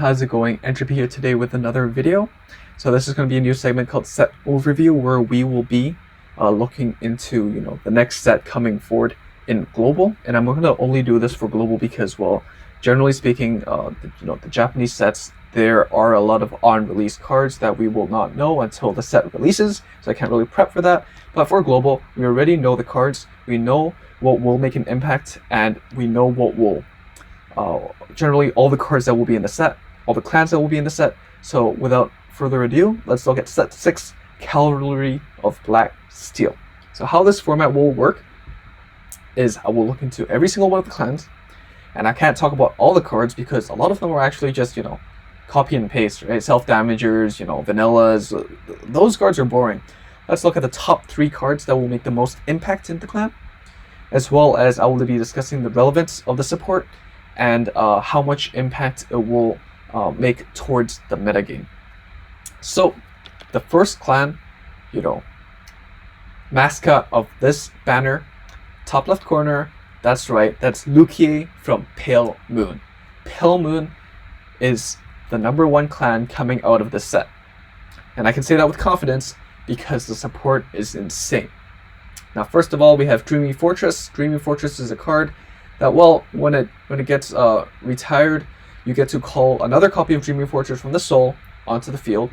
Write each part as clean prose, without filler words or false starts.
How's it going? Entropy here today with another video. So this is going to be a new segment called Set Overview, where we will be looking into the next set coming forward in global, and I'm going to only do this for global because, well, generally speaking, the Japanese sets, there are a lot of on-release cards that we will not know until the set releases, so I can't really prep for that. But for global, we already know the cards, we know what will make an impact, and we know what will generally all the cards that will be in the set, all the clans that will be in the set. So without further ado, let's look at set 6, Cavalry of Black Steel. So how this format will work is I will look into every single one of the clans, and I can't talk about all the cards because a lot of them are actually just, copy and paste, right? Self-damagers, vanillas, those cards are boring. Let's look at the top 3 cards that will make the most impact in the clan, as well as I will be discussing the relevance of the support and how much impact it will make towards the metagame. So the first clan, mascot of this banner, top left corner, that's right, that's Lukie from Pale Moon. Pale Moon is the #1 clan coming out of this set. And I can say that with confidence because the support is insane. Now, first of all, we have Dreamy Fortress. Dreamy Fortress is a card that, well, when it gets retired, you get to call another copy of Dreamy Fortress from the soul onto the field.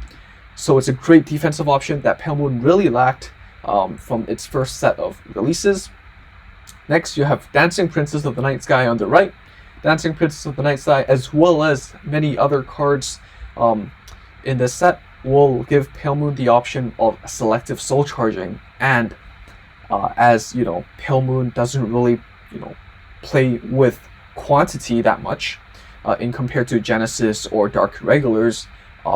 So it's a great defensive option that Pale Moon really lacked from its first set of releases. Next, you have Dancing Princess of the Night Sky on the right. Dancing Princess of the Night Sky, as well as many other cards in this set, will give Pale Moon the option of selective soul charging. And as Pale Moon doesn't really play with quantity that much in compared to Genesis or Dark Irregulars,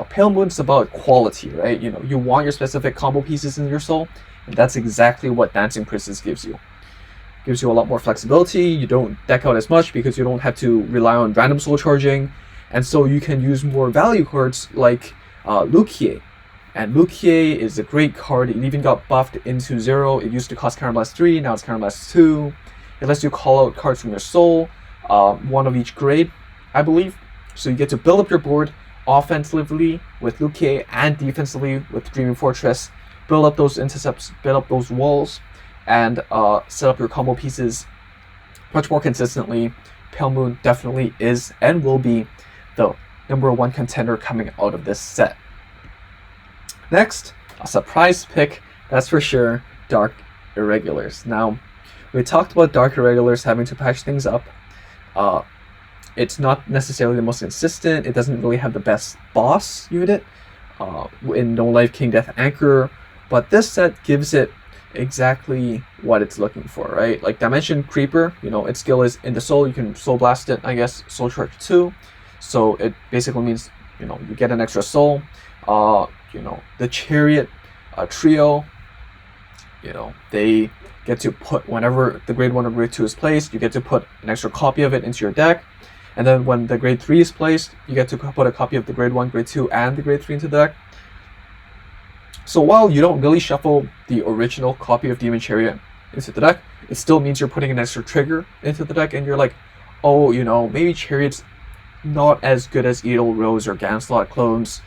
Pale Moon's about quality, right? You want your specific combo pieces in your soul, and that's exactly what Dancing Princess gives you. Gives you a lot more flexibility. You don't deck out as much because you don't have to rely on random soul charging, and so you can use more value cards like Lukie. And Lukie is a great card. It even got buffed into 0. It used to cost Counterblast 3, now it's Counterblast 2. It lets you call out cards from your soul, one of each grade, I believe. So you get to build up your board offensively with Lukie and defensively with Dreaming Fortress. Build up those intercepts, build up those walls, and set up your combo pieces much more consistently. Pale Moon definitely is and will be the #1 contender coming out of this set. Next, a surprise pick, that's for sure, Dark Irregulars. Now, we talked about Dark Irregulars having to patch things up. It's not necessarily the most consistent. It doesn't really have the best boss unit in No Life King Death Anchor, but this set gives it exactly what it's looking for, right? Like Dimension Creeper, its skill is in the soul. You can soul blast it, I guess, soul charge 2. So it basically means, you get an extra soul. The Chariot trio, they get to put, whenever the grade 1 or grade 2 is placed, you get to put an extra copy of it into your deck. And then when the grade 3 is placed, you get to put a copy of the grade 1, grade 2, and the grade 3 into the deck. So while you don't really shuffle the original copy of Demon Chariot into the deck, it still means you're putting an extra trigger into the deck, and you're like, oh, maybe Chariot's not as good as Edel, Rose, or Ganslot clones.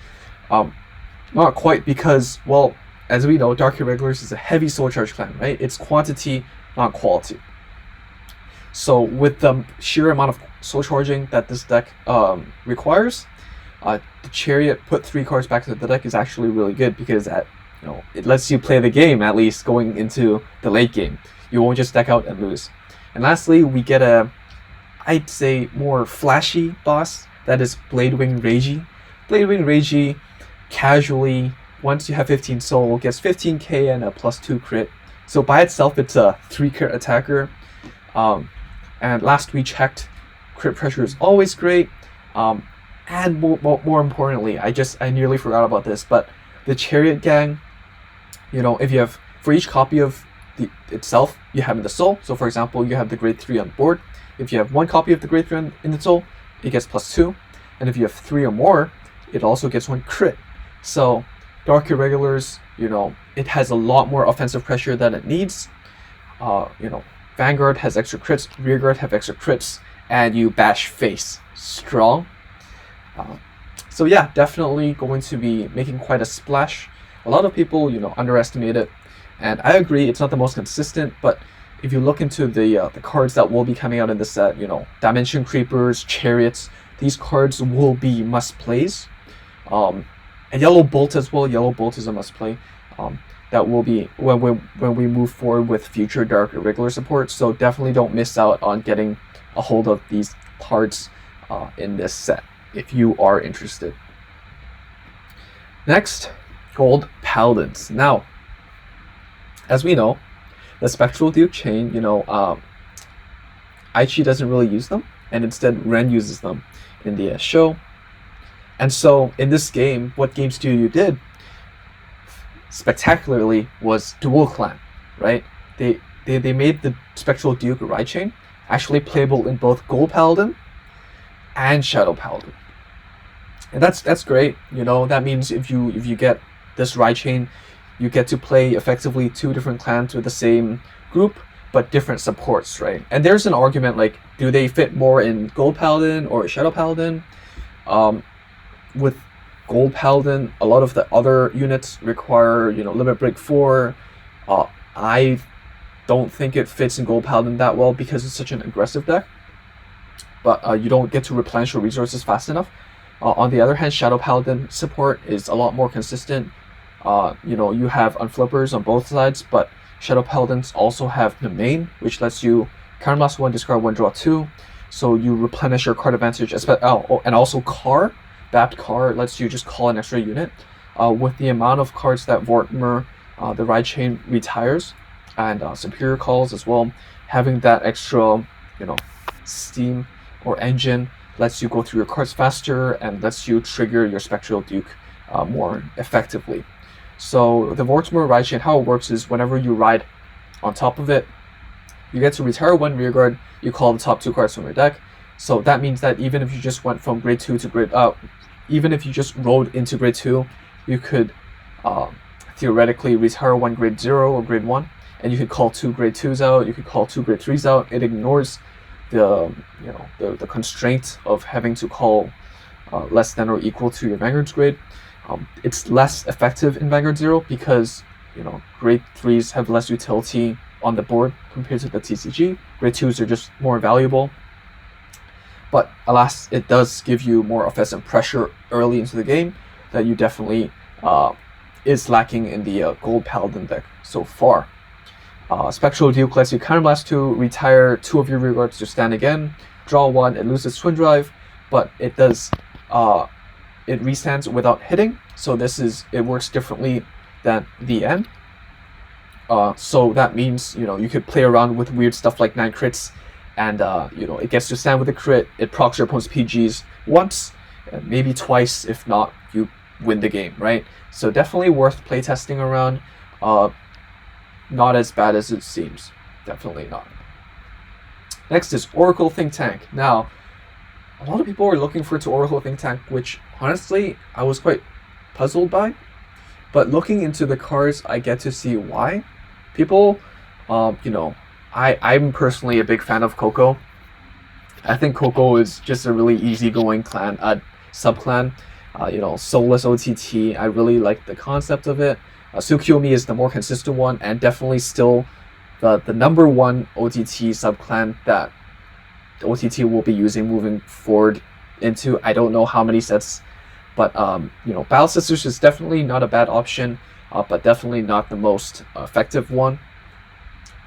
Not quite, because, well, as we know, Dark Irregulars is a heavy soul charge clan, right? It's quantity, not quality. So with the sheer amount of soul charging that this deck requires, the Chariot put 3 cards back to the deck is actually really good, because it lets you play the game, at least going into the late game. You won't just deck out and lose. And lastly, we get I'd say, more flashy boss, that is Bladewing Reiji. Bladewing Reiji, casually, once you have 15 soul, gets 15k and a +2 crit. So by itself, it's a 3 crit attacker. And last we checked, crit pressure is always great. And more importantly, I nearly forgot about this, but the Chariot gang, if you have, for each copy of itself, you have in the soul. So for example, you have the grade 3 on board. If you have 1 copy of the grade 3 in the soul, it gets +2. And if you have 3 or more, it also gets 1 crit. So Dark Irregulars, it has a lot more offensive pressure than it needs. Vanguard has extra crits, Rearguard have extra crits, and you bash face strong. So yeah, definitely going to be making quite a splash. A lot of people, underestimate it, and I agree it's not the most consistent. But if you look into the cards that will be coming out in the set, Dimension Creepers, Chariots, these cards will be must plays. And Yellow Bolt as well. Yellow Bolt is a must play. That will be when we move forward with future Dark Irregular support. So definitely don't miss out on getting a hold of these cards in this set if you are interested. Next, Gold Paladins. Now, as we know, the Spectral Duke chain, Aichi doesn't really use them, and instead Ren uses them in the show. And so in this game, what Game Studio did spectacularly was dual clan, right? They made the Spectral Duke Ride Chain actually playable in both Gold Paladin and Shadow Paladin. And that's great. That means if you get this Ride Chain, you get to play effectively two different clans with the same group but different supports, right? And there's an argument like, do they fit more in Gold Paladin or Shadow Paladin? With Gold Paladin, a lot of the other units require, Limit Break 4. I don't think it fits in Gold Paladin that well because it's such an aggressive deck. But you don't get to replenish your resources fast enough. On the other hand, Shadow Paladin support is a lot more consistent. You have Unflippers on both sides, but Shadow Paladins also have the main, which lets you counterblast 1, discard 1, draw 2. So you replenish your card advantage. And also Car. Bapped Car lets you just call an extra unit. With the amount of cards that Vortmer, the Ride Chain, retires, and Superior calls as well, having that extra, steam or engine lets you go through your cards faster and lets you trigger your Spectral Duke more effectively. So the Vortmer Ride Chain, how it works is whenever you ride on top of it, you get to retire 1 rearguard, you call the top 2 cards from your deck. So that means that even if you just went from grade 2 to grade even if you just rolled into grade 2, you could theoretically retire 1 grade 0 or grade 1, and you could call 2 grade 2s out, you could call 2 grade 3s out. It ignores the constraint of having to call less than or equal to your Vanguard's grade. It's less effective in Vanguard 0 because grade 3s have less utility on the board compared to the TCG. Grade 2s are just more valuable. But alas, it does give you more offensive pressure early into the game that you definitely is lacking in the Gold Paladin deck so far. Spectral Duke lets you counterblast 2, retire 2 of your rearguards to stand again, draw 1, it loses Twin Drive, but it does it restands without hitting. So it works differently than VN. So that means you could play around with weird stuff like 9 crits. And it gets to stand with a crit. It procs your opponent's PGs once, maybe twice. If not, you win the game, right? So definitely worth playtesting around. Not as bad as it seems. Definitely not. Next is Oracle Think Tank. Now, a lot of people are looking forward to Oracle Think Tank, which honestly I was quite puzzled by. But looking into the cards, I get to see why. People, I'm personally a big fan of Coco. I think Coco is just a really easygoing clan, sub-clan. Soulless OTT. I really like the concept of it. Tsukiyomi is the more consistent one, and definitely still the number one OTT sub-clan that the OTT will be using moving forward into I don't know how many sets. But Battle Sisters is definitely not a bad option, but definitely not the most effective one.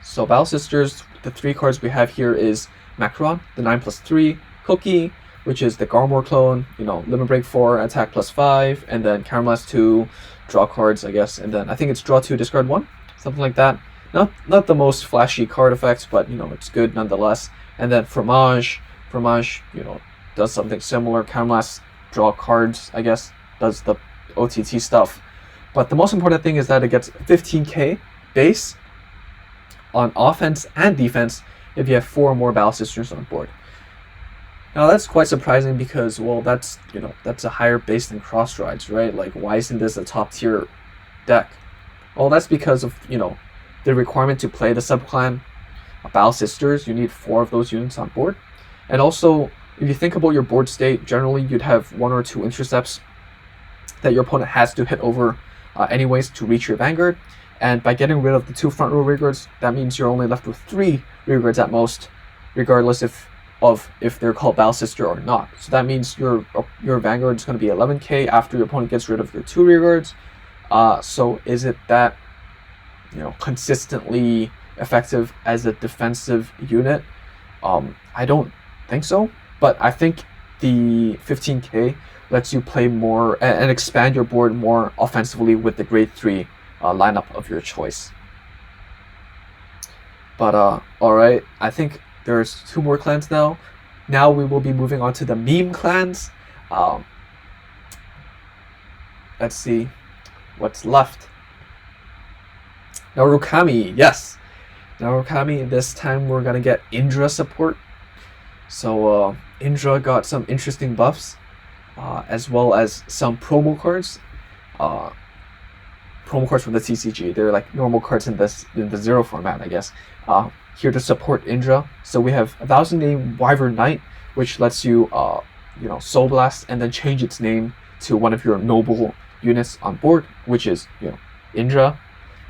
So Battle Sisters, the 3 cards we have here is Macron, the 9+3, Cookie, which is the Garmor clone, Limit Break 4, Attack +5, and then Counterblast 2, draw cards, I guess, and then I think it's draw 2, discard 1, something like that. Not the most flashy card effects, but it's good nonetheless. And then Fromage, does something similar. Counterblast, draw cards, I guess, does the OTT stuff. But the most important thing is that it gets 15k base on offense and defense if you have 4 or more Battle Sisters on board. Now that's quite surprising because, well, that's a higher base than Cross Rides, right? Like, why isn't this a top tier deck? Well, that's because of the requirement to play the subclan Battle Sisters. You need 4 of those units on board, and also if you think about your board state, generally you'd have 1 or 2 intercepts that your opponent has to hit over anyways to reach your Vanguard. And by getting rid of the 2 front row rearguards, that means you're only left with 3 rearguards at most, regardless if they're called Battle Sister or not. So that means your Vanguard is going to be 11k after your opponent gets rid of your 2 rearguards. So is it that consistently effective as a defensive unit? I don't think so, but I think the 15k lets you play more and expand your board more offensively with the grade 3 lineup of your choice. But alright, I think there's 2 more clans now. Now we will be moving on to the meme clans. Let's see what's left. Narukami, yes. Narukami, this time we're gonna get Indra support. So Indra got some interesting buffs, as well as some promo cards. Promo cards from the TCG. They're like normal cards in the Zero format, I guess. Here to support Indra. So we have 1,000 name Wyvern Knight, which lets you Soul Blast and then change its name to one of your noble units on board, which is Indra.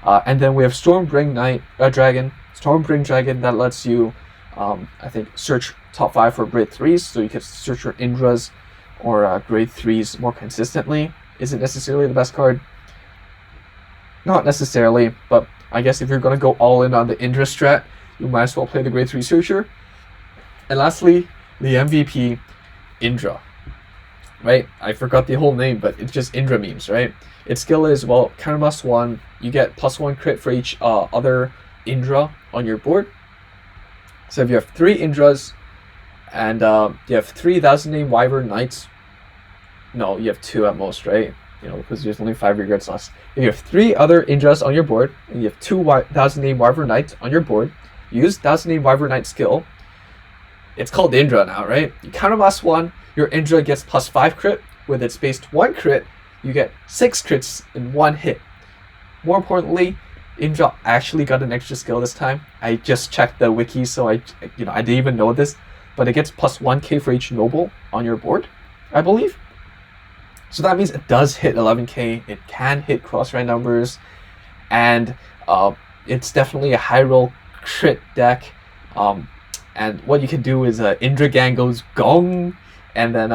And then we have Stormbring Dragon that lets you I think search top 5 for grade 3s, so you can search your Indras or grade 3s more consistently. Isn't necessarily the best card. Not necessarily, but I guess if you're going to go all in on the Indra strat, you might as well play the grade 3 searcher. And lastly, the MVP, Indra. Right? I forgot the whole name, but it's just Indra memes, right? Its skill is, well, counter +1. You get +1 crit for each other Indra on your board. So if you have 3 Indras and you have 3,000 name Wyvern Knights, no, you have 2 at most, right? Because there's only 5 regrets left. If you have 3 other Indras on your board and you have 2 1,000 name Wyvern Knights on your board, use 1,000 name Wyvern Knight skill. It's called Indra now, right? You counter +1, your Indra gets +5 crit. With its based 1 crit, you get 6 crits in 1 hit. More importantly, Indra actually got an extra skill this time. I just checked the wiki, so I didn't even know this, but it gets +1k for each noble on your board, I believe. So that means it does hit 11k. It can hit cross-rand numbers, and it's definitely a high roll crit deck. And what you can do is Indra Gang goes gong, and then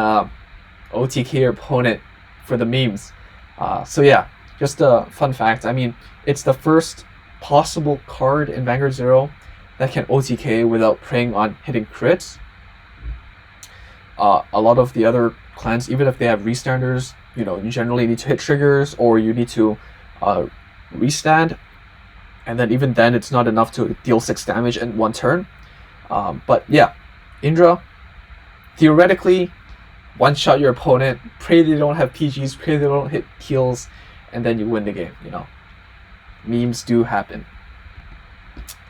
OTK your opponent for the memes. So yeah, just a fun fact. I mean, it's the first possible card in Vanguard 0 that can OTK without preying on hitting crits. A lot of the other clans, even if they have restanders, you generally need to hit triggers or you need to restand, and then even then it's not enough to deal 6 damage in 1 turn. But yeah, Indra, theoretically, one-shot your opponent, pray they don't have PGs, pray they don't hit heals, and then you win the game, Memes do happen.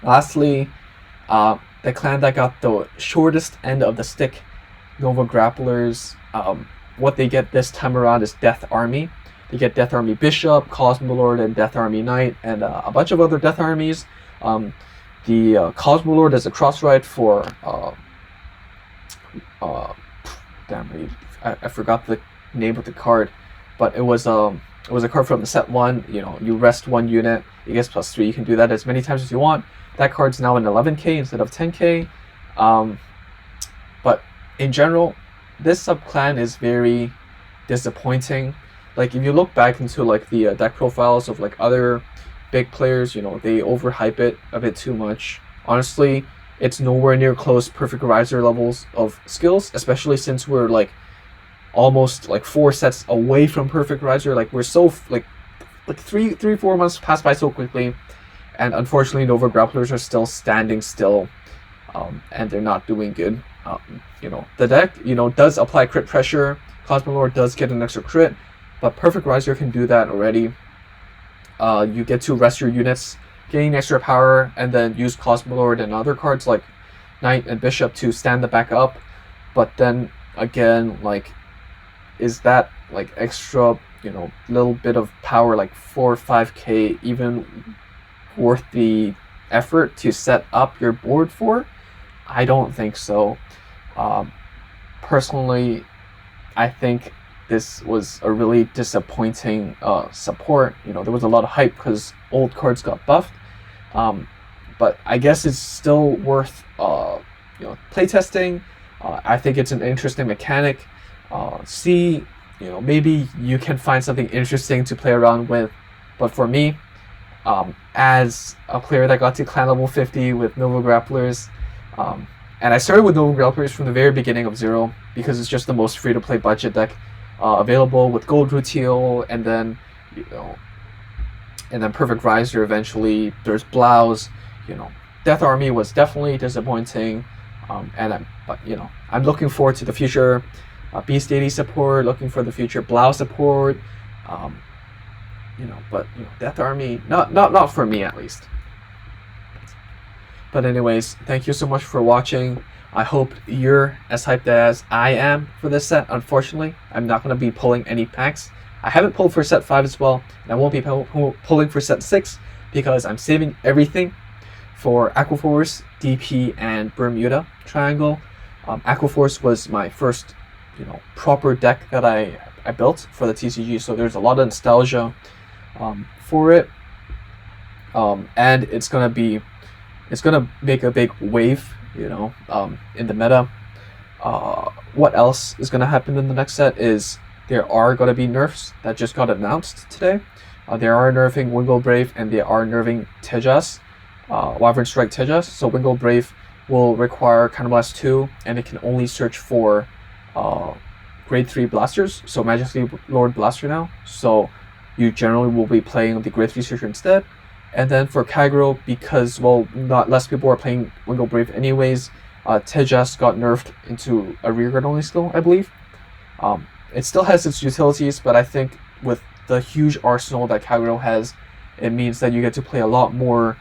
Lastly, the clan that got the shortest end of the stick, Nova Grapplers, what they get this time around is Death Army. They get Death Army Bishop, Cosmolord, and Death Army Knight, and a bunch of other Death Armies. The Cosmolord is a cross-ride for I forgot the name of the card, but it was a card from the set 1. You rest 1 unit, it gets +3. You can do that as many times as you want. That card's now in 11k instead of 10k. But in general, this subclan is very disappointing. Like, if you look back into like the deck profiles of like other big players, they overhype it a bit too much. Honestly, it's nowhere near close Perfect Riser levels of skills, especially since we're like almost like 4 sets away from Perfect Riser. Like, we're so like 3-4 months pass by so quickly, and unfortunately Nova Grapplers are still standing still, and they're not doing good. The deck does apply crit pressure. Cosmolord does get an extra crit, but Perfect Riser can do that already. You get to rest your units, gain extra power, and then use Cosmolord and other cards like Knight and Bishop to stand the back up. But then again, like, is that like extra, little bit of power, like 4 or 5k, even worth the effort to set up your board for? I don't think so. personally, I think this was a really disappointing support. You know, there was a lot of hype because old cards got buffed, but I guess it's still worth playtesting. I think it's an interesting mechanic. See, maybe you can find something interesting to play around with. But for me, as a player that got to clan level 50 with Nova Grapplers, and I started with Nova Grapplers from the very beginning of Zero because it's just the most free-to-play budget deck available with Gold Rutiel, and then Perfect Riser eventually. There's Blouse. Death Army was definitely disappointing, but I'm looking forward to the future. Beast 80 support, looking for the future Blouse support. But Death Army, not for me at least. But anyways, thank you so much for watching. I hope you're as hyped as I am for this set. Unfortunately, I'm not going to be pulling any packs. I haven't pulled for set 5 as well, and I won't be pulling for set 6 because I'm saving everything for Aquaforce, DP, and Bermuda Triangle. Aquaforce was my first, proper deck that I built for the TCG, so there's a lot of nostalgia for it, and it's gonna make a big wave, in the meta. What else is gonna happen in the next set is there are gonna be nerfs that just got announced today. They are nerfing Wingle Brave, and they are nerfing Tejas, Wyvern Strike Tejas. So Wingle Brave will require Counterblast 2, and it can only search for grade 3 blasters, so Magically Lord Blaster now. So you generally will be playing the grade 3 searcher instead. And then for Kagero, because not less people are playing Wingle Brave anyways, Tejas got nerfed into a rearguard only skill, I believe. It still has its utilities, but I think with the huge arsenal that Kagero has, it means that you get to play a lot more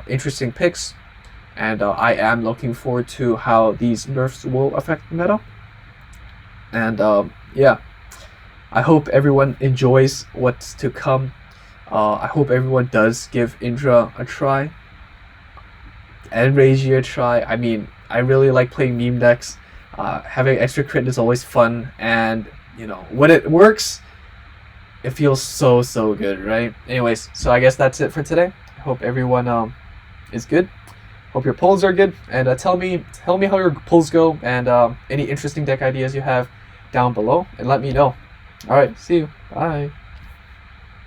interesting picks. And I am looking forward to how these nerfs will affect the meta. And yeah, I hope everyone enjoys what's to come. I hope everyone does give Indra a try and Reiji a try. I mean, I really like playing meme decks. Having extra crit is always fun, and when it works, it feels so good, right? Anyways, so I guess that's it for today. I hope everyone is good. Hope your pulls are good, and tell me how your pulls go, and any interesting deck ideas you have down below, and let me know. All right, see you. Bye.